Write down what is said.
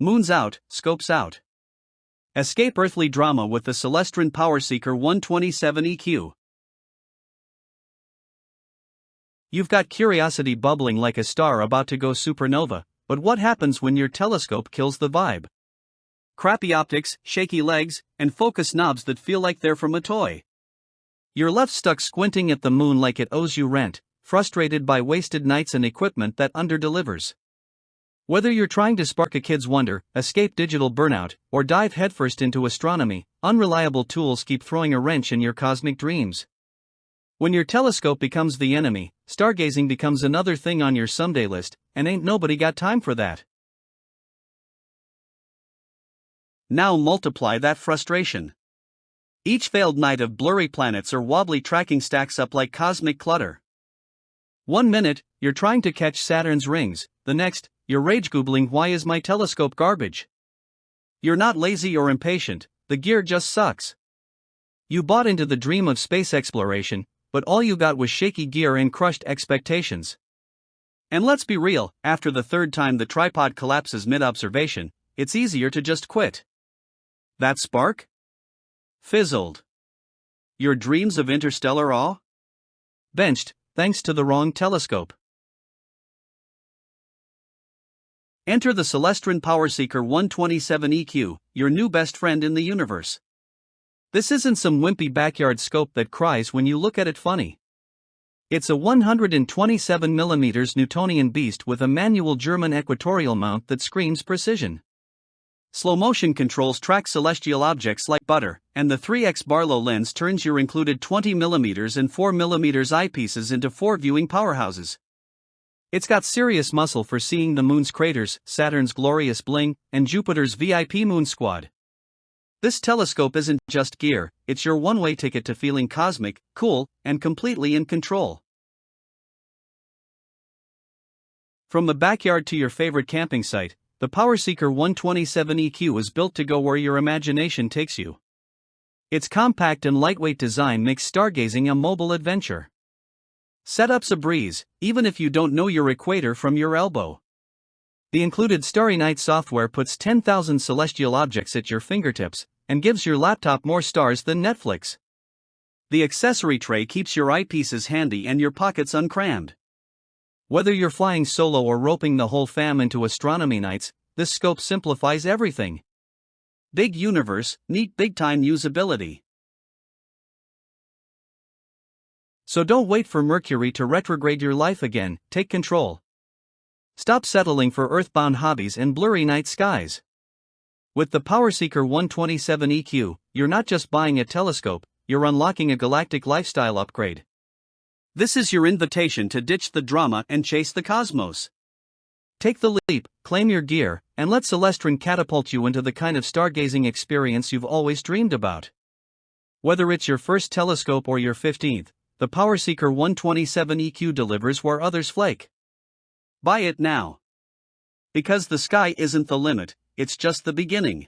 Moons out, scopes out. Escape earthly drama with the Celestron PowerSeeker 127EQ. You've got curiosity bubbling like a star about to go supernova, but what happens when your telescope kills the vibe? Crappy optics, shaky legs, and focus knobs that feel like they're from a toy. You're left stuck squinting at the moon like it owes you rent, frustrated by wasted nights and equipment that underdelivers. Whether you're trying to spark a kid's wonder, escape digital burnout, or dive headfirst into astronomy, unreliable tools keep throwing a wrench in your cosmic dreams. When your telescope becomes the enemy, stargazing becomes another thing on your someday list, and ain't nobody got time for that. Now multiply that frustration. Each failed night of blurry planets or wobbly tracking stacks up like cosmic clutter. 1 minute, you're trying to catch Saturn's rings, the next, you're rage-googling why is my telescope garbage? You're not lazy or impatient, the gear just sucks. You bought into the dream of space exploration, but all you got was shaky gear and crushed expectations. And let's be real, after the third time the tripod collapses mid-observation, it's easier to just quit. That spark? Fizzled. Your dreams of interstellar awe? Benched, thanks to the wrong telescope. Enter the Celestron PowerSeeker 127EQ, your new best friend in the universe. This isn't some wimpy backyard scope that cries when you look at it funny. It's a 127mm Newtonian beast with a manual German Equatorial mount that screams precision. Slow motion controls track celestial objects like butter, and the 3x Barlow lens turns your included 20mm and 4mm eyepieces into 4 viewing powerhouses. It's got serious muscle for seeing the moon's craters, Saturn's glorious bling, and Jupiter's VIP moon squad. This telescope isn't just gear, it's your one-way ticket to feeling cosmic, cool, and completely in control. From the backyard to your favorite camping site, the PowerSeeker 127EQ is built to go where your imagination takes you. Its compact and lightweight design makes stargazing a mobile adventure. Setup's a breeze, even if you don't know your equator from your elbow. The included Starry Night software puts 10,000 celestial objects at your fingertips, and gives your laptop more stars than Netflix. The accessory tray keeps your eyepieces handy and your pockets uncrammed. Whether you're flying solo or roping the whole fam into astronomy nights, this scope simplifies everything. Big universe, neat big-time usability. So don't wait for Mercury to retrograde your life again, take control. Stop settling for earthbound hobbies and blurry night skies. With the PowerSeeker 127EQ, you're not just buying a telescope, you're unlocking a galactic lifestyle upgrade. This is your invitation to ditch the drama and chase the cosmos. Take the leap, claim your gear, and let Celestron catapult you into the kind of stargazing experience you've always dreamed about. Whether it's your first telescope or your 15th, the PowerSeeker 127EQ delivers where others flake. Buy it now. Because the sky isn't the limit, it's just the beginning.